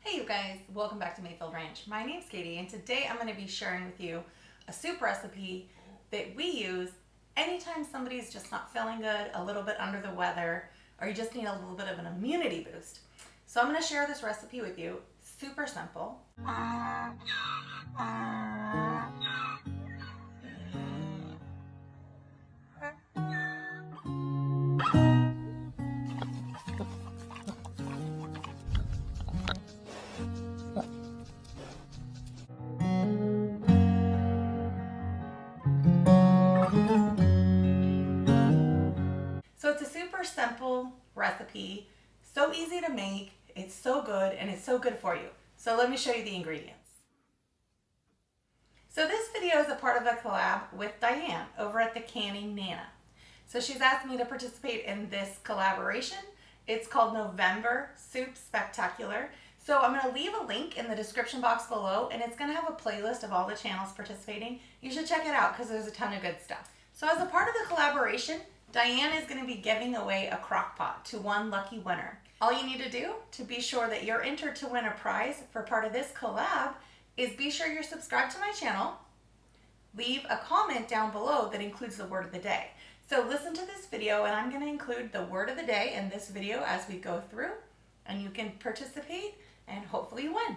Hey you guys, welcome back to Mayfield Ranch. My name's Katie and today I'm going to be sharing with you a soup recipe that we use anytime somebody's just not feeling good, a little bit under the weather, or you just need a little bit of an immunity boost. So I'm going to share this recipe with you. Super simple. So it's a super simple recipe, so easy to make, it's so good, and it's so good for you. So let me show you the ingredients. So this video is a part of a collab with Diane over at the Canning Nana. So she's asked me to participate in this collaboration. It's called November Soup Spectacular. So I'm going to leave a link in the description box below, and it's going to have a playlist of all the channels participating. You should check it out because there's a ton of good stuff. So as a part of the collaboration, Diane is going to be giving away a crock pot to one lucky winner. All you need to do to be sure that you're entered to win a prize for part of this collab is be sure you're subscribed to my channel. Leave a comment down below that includes the word of the day. So listen to this video and I'm going to include the word of the day in this video as we go through, and you can participate and hopefully you win.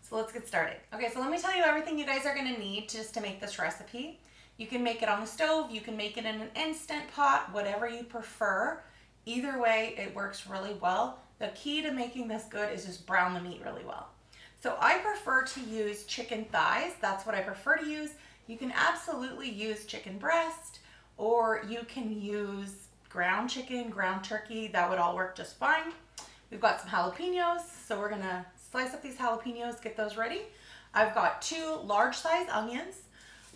So let's get started. Okay, so let me tell you everything you guys are going to need just to make this recipe. You can make it on the stove, you can make it in an instant pot, whatever you prefer. Either way, it works really well. The key to making this good is just brown the meat really well. So I prefer to use chicken thighs. That's what I prefer to use. You can absolutely use chicken breast, or you can use ground chicken, ground turkey. That would all work just fine. We've got some jalapeños, so we're gonna slice up these jalapeños, get those ready. I've got 2 large size onions,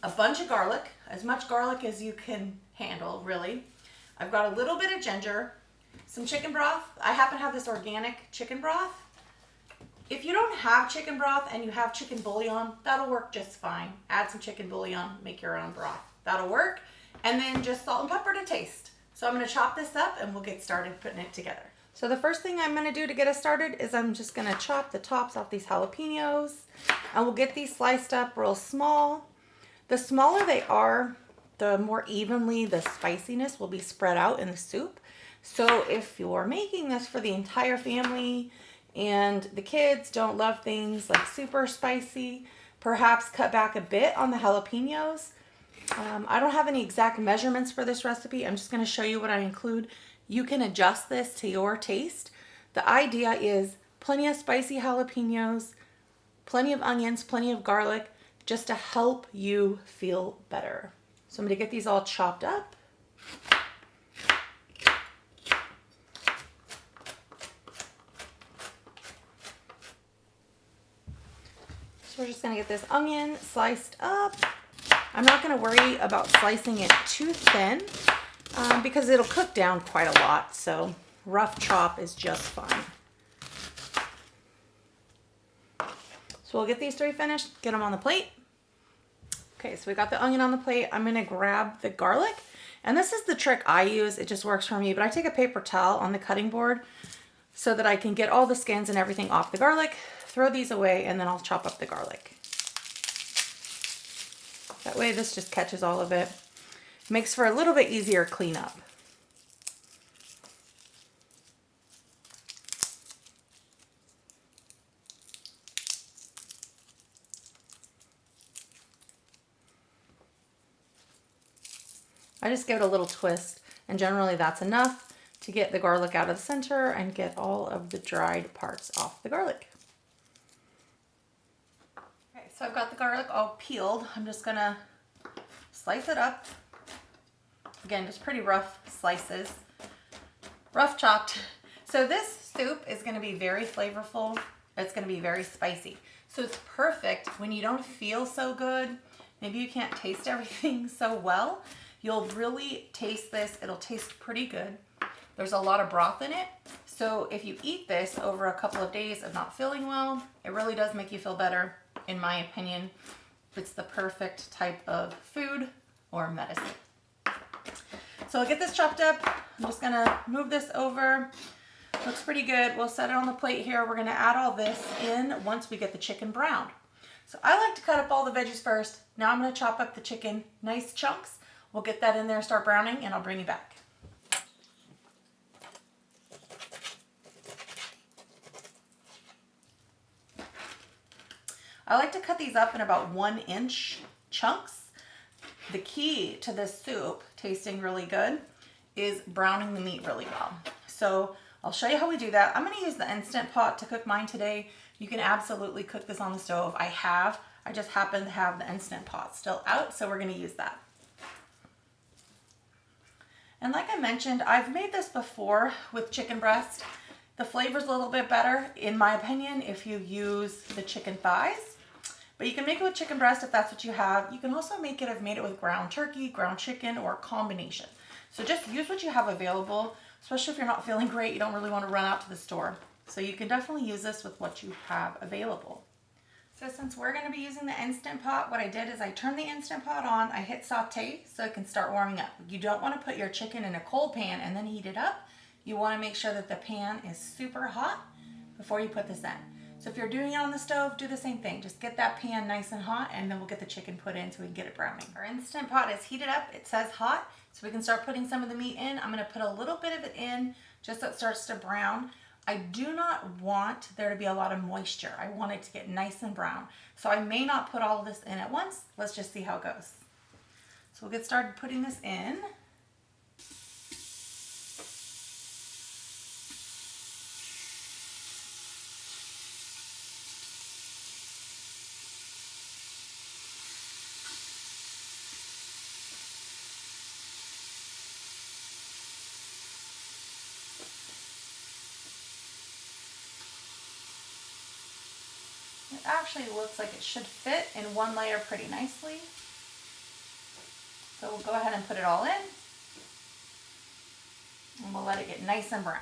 a bunch of garlic, as much garlic as you can handle, really. I've got a little bit of ginger, some chicken broth. I happen to have this organic chicken broth. If you don't have chicken broth and you have chicken bouillon, that'll work just fine. Add some chicken bouillon, make your own broth. That'll work. And then just salt and pepper to taste. So I'm gonna chop this up and we'll get started putting it together. So the first thing I'm gonna do to get us started is I'm just gonna chop the tops off these jalapeños, and we'll get these sliced up real small. The smaller they are, the more evenly the spiciness will be spread out in the soup. So if you're making this for the entire family and the kids don't love things like super spicy, perhaps cut back a bit on the jalapeños. I don't have any exact measurements for this recipe. I'm just going to show you what I include. You can adjust this to your taste. The idea is plenty of spicy jalapeños, plenty of onions, plenty of garlic, just to help you feel better. So I'm going to get these all chopped up. So we're just going to get this onion sliced up. I'm not going to worry about slicing it too thin because it'll cook down quite a lot. So rough chop is just fine. So we'll get these 3 finished, get them on the plate. Okay, so we got the onion on the plate. I'm gonna grab the garlic. And this is the trick I use. It just works for me. But I take a paper towel on the cutting board so that I can get all the skins and everything off the garlic, throw these away, and then I'll chop up the garlic. That way this just catches all of it. Makes for a little bit easier cleanup. I just give it a little twist, and generally that's enough to get the garlic out of the center and get all of the dried parts off the garlic. Okay, so I've got the garlic all peeled. I'm just gonna slice it up. Again, just pretty rough slices, rough chopped. So this soup is gonna be very flavorful. It's gonna be very spicy. So it's perfect when you don't feel so good. Maybe you can't taste everything so well. You'll really taste this. It'll taste pretty good. There's a lot of broth in it. So if you eat this over a couple of days of not feeling well, it really does make you feel better, in my opinion. It's the perfect type of food or medicine. So I'll get this chopped up. I'm just gonna move this over. Looks pretty good. We'll set it on the plate here. We're gonna add all this in once we get the chicken browned. So I like to cut up all the veggies first. Now I'm gonna chop up the chicken nice chunks. We'll get that in there, start browning, and I'll bring you back. I like to cut these up in about 1-inch chunks. The key to this soup tasting really good is browning the meat really well. So I'll show you how we do that. I'm gonna use the Instant Pot to cook mine today. You can absolutely cook this on the stove. I just happen to have the Instant Pot still out, so we're gonna use that. And like I mentioned, I've made this before with chicken breast. The flavor's a little bit better, in my opinion, if you use the chicken thighs. But you can make it with chicken breast if that's what you have. You can also make it, I've made it with ground turkey, ground chicken, or a combination. So just use what you have available, especially if you're not feeling great, you don't really want to run out to the store. So you can definitely use this with what you have available. So since we're going to be using the Instant Pot, what I did is I turned the Instant Pot on, I hit saute so it can start warming up. You don't want to put your chicken in a cold pan and then heat it up. You want to make sure that the pan is super hot before you put this in. So if you're doing it on the stove, do the same thing. Just get that pan nice and hot and then we'll get the chicken put in so we can get it browning. Our Instant Pot is heated up, it says hot, so we can start putting some of the meat in. I'm gonna put a little bit of it in just so it starts to brown. I do not want there to be a lot of moisture. I want it to get nice and brown. So I may not put all of this in at once. Let's just see how it goes. So we'll get started putting this in. It actually looks like it should fit in one layer pretty nicely. So we'll go ahead and put it all in and we'll let it get nice and brown.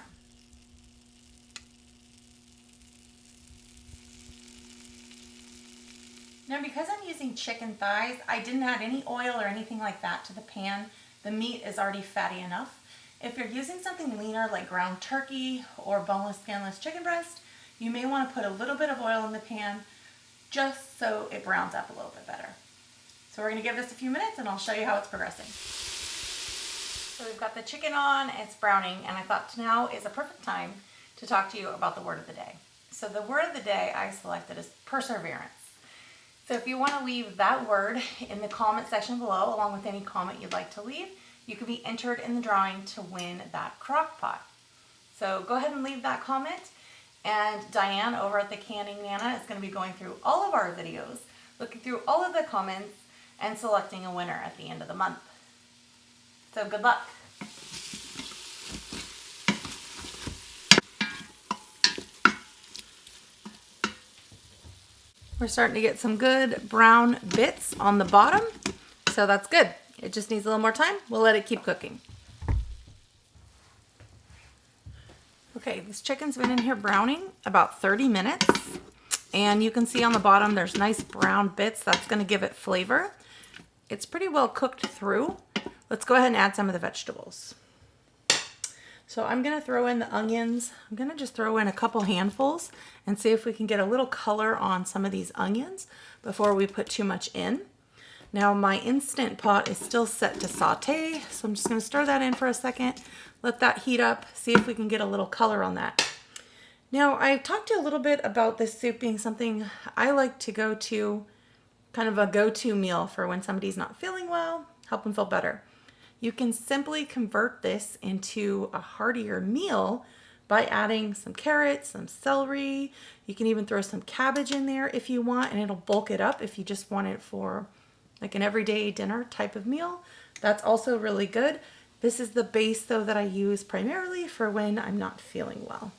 Now because I'm using chicken thighs, I didn't add any oil or anything like that to the pan. The meat is already fatty enough. If you're using something leaner like ground turkey or boneless, skinless chicken breast, you may want to put a little bit of oil in the pan just so it browns up a little bit better. So we're going to give this a few minutes and I'll show you how it's progressing. So we've got the chicken on, it's browning, and I thought now is a perfect time to talk to you about the word of the day. So the word of the day I selected is perseverance. So if you want to leave that word in the comment section below, along with any comment you'd like to leave, you could be entered in the drawing to win that crock pot. So go ahead and leave that comment. And Diane over at the Canning Nana is going to be going through all of our videos, looking through all of the comments, and selecting a winner at the end of the month. So good luck. We're starting to get some good brown bits on the bottom, so that's good. It just needs a little more time. We'll let it keep cooking. Okay, this chicken's been in here browning about 30 minutes, and you can see on the bottom there's nice brown bits. That's going to give it flavor. It's pretty well cooked through. Let's go ahead and add some of the vegetables. So I'm going to throw in the onions. I'm going to just throw in a couple handfuls and see if we can get a little color on some of these onions before we put too much in. Now my Instant Pot is still set to saute, so I'm just going to stir that in for a second, let that heat up, see if we can get a little color on that. Now I've talked to you a little bit about this soup being something I like to go to, kind of a go-to meal for when somebody's not feeling well, help them feel better. You can simply convert this into a heartier meal by adding some carrots, some celery. You can even throw some cabbage in there if you want, and it'll bulk it up if you just want it for like an everyday dinner type of meal. That's also really good. This is the base though that I use primarily for when I'm not feeling well.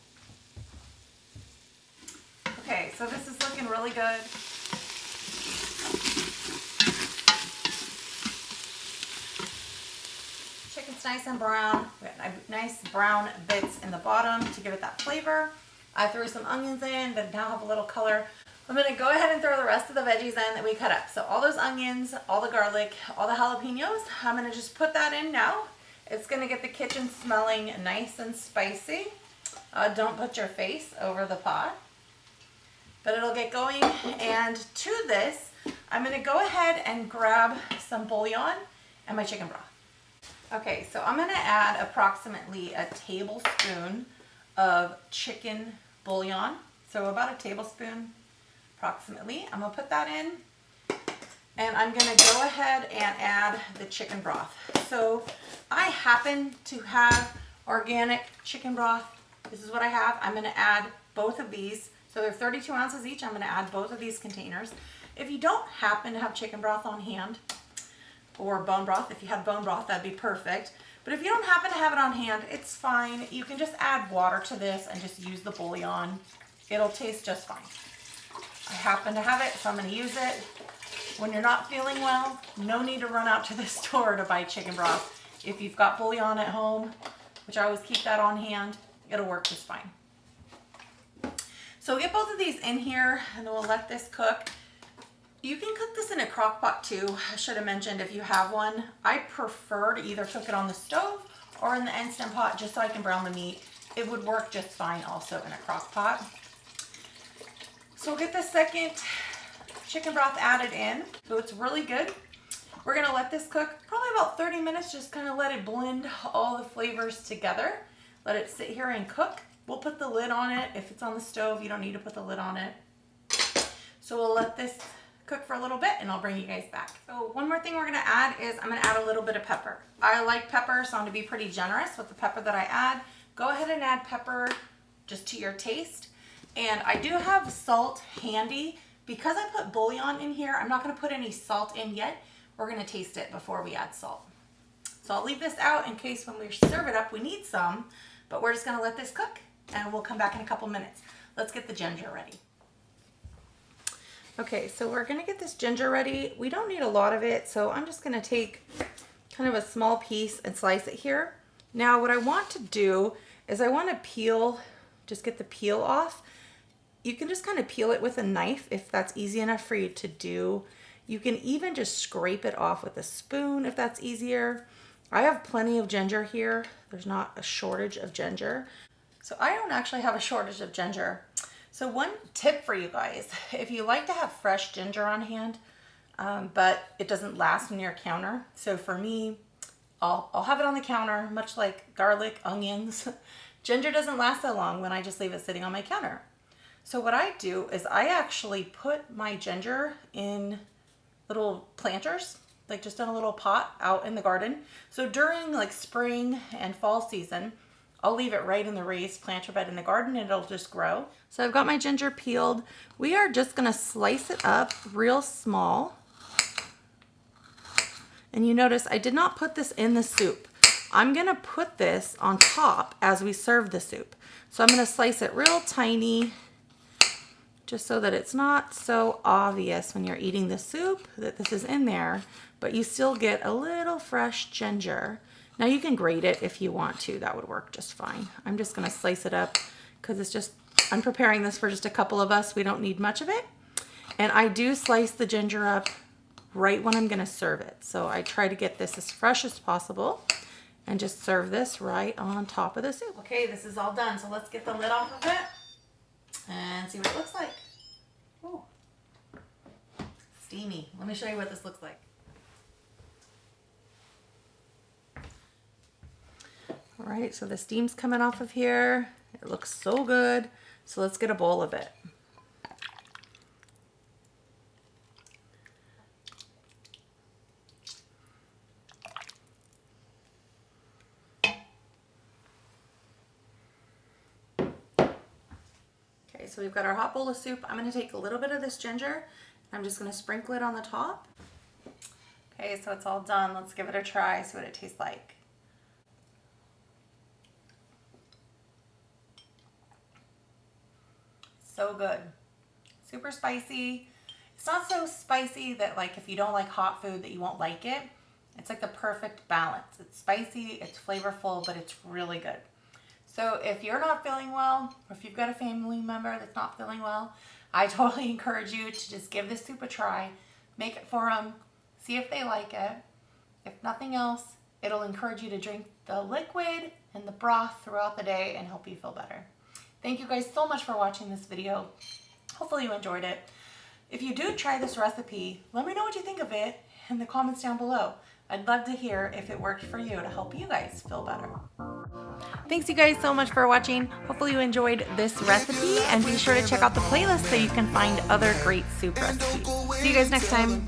Okay, so this is looking really good. Chicken's nice and brown. We got nice brown bits in the bottom to give it that flavor. I threw some onions in that now have a little color. I'm going to go ahead and throw the rest of the veggies in that we cut up. So all those onions, all the garlic, all the jalapeños, I'm going to just put that in now. It's going to get the kitchen smelling nice and spicy. Don't put your face over the pot, but it'll get going. And to this, I'm gonna go ahead and grab some bouillon and my chicken broth. Okay, so I'm gonna add approximately a tablespoon of chicken bouillon. So about a tablespoon approximately. I'm gonna put that in, and I'm gonna go ahead and add the chicken broth. So I happen to have organic chicken broth. This is what I have. I'm gonna add both of these. So they're 32 ounces each. I'm gonna add both of these containers. If you don't happen to have chicken broth on hand, or bone broth, if you had bone broth, that'd be perfect. But if you don't happen to have it on hand, it's fine. You can just add water to this and just use the bouillon. It'll taste just fine. I happen to have it, so I'm gonna use it. When you're not feeling well, no need to run out to the store to buy chicken broth. If you've got bouillon at home, which I always keep that on hand, it'll work just fine. So get both of these in here, and then we'll let this cook. You can cook this in a crock pot too. I should have mentioned if you have one. I prefer to either cook it on the stove or in the Instant Pot just so I can brown the meat. It would work just fine also in a crock pot. So we'll get the second chicken broth added in. So it's really good. We're gonna let this cook probably about 30 minutes, just kind of let it blend all the flavors together. Let it sit here and cook. We'll put the lid on it. If it's on the stove, you don't need to put the lid on it. So we'll let this cook for a little bit and I'll bring you guys back. So one more thing we're gonna add is I'm gonna add a little bit of pepper. I like pepper, so I'm gonna be pretty generous with the pepper that I add. Go ahead and add pepper just to your taste. And I do have salt handy. Because I put bouillon in here, I'm not gonna put any salt in yet. We're gonna taste it before we add salt. So I'll leave this out in case when we serve it up, we need some, but we're just gonna let this cook and we'll come back in a couple minutes. Let's get the ginger ready. Okay, so we're gonna get this ginger ready. We don't need a lot of it, so I'm just gonna take kind of a small piece and slice it here. Now what I want to do is I want to peel, just get the peel off. You can just kind of peel it with a knife if that's easy enough for you to do. You can even just scrape it off with a spoon if that's easier. I have plenty of ginger here. There's not a shortage of ginger. So I don't actually have a shortage of ginger. So one tip for you guys, if you like to have fresh ginger on hand, but it doesn't last on your counter. So for me, I'll have it on the counter, much like garlic, onions. Ginger doesn't last that long when I just leave it sitting on my counter. So what I do is I actually put my ginger in little planters, like just in a little pot out in the garden. So during like spring and fall season, I'll leave it right in the raised planter bed in the garden and it'll just grow. So I've got my ginger peeled. We are just gonna slice it up real small. And you notice I did not put this in the soup. I'm gonna put this on top as we serve the soup. So I'm gonna slice it real tiny, just so that it's not so obvious when you're eating the soup that this is in there, but you still get a little fresh ginger. Now you can grate it if you want to, that would work just fine. I'm just gonna slice it up because it's just, I'm preparing this for just a couple of us. We don't need much of it. And I do slice the ginger up right when I'm gonna serve it. So I try to get this as fresh as possible and just serve this right on top of the soup. Okay, this is all done. So let's get the lid off of it and see what it looks like. Ooh, steamy. Let me show you what this looks like. All right, so the steam's coming off of here. It looks so good. So let's get a bowl of it. Okay, so we've got our hot bowl of soup. I'm gonna take a little bit of this ginger. I'm just gonna sprinkle it on the top. Okay, so it's all done. Let's give it a try, see what it tastes like. So good. Super spicy. It's not so spicy that like if you don't like hot food that you won't like it. It's like the perfect balance. It's spicy, it's flavorful, but it's really good. So if you're not feeling well, or if you've got a family member that's not feeling well, I totally encourage you to just give this soup a try. Make it for them. See if they like it. If nothing else, it'll encourage you to drink the liquid and the broth throughout the day and help you feel better. Thank you guys so much for watching this video. Hopefully you enjoyed it. If you do try this recipe, let me know what you think of it in the comments down below. I'd love to hear if it worked for you to help you guys feel better. Thanks you guys so much for watching. Hopefully you enjoyed this recipe, and be sure to check out the playlist so you can find other great soup recipes. See you guys next time.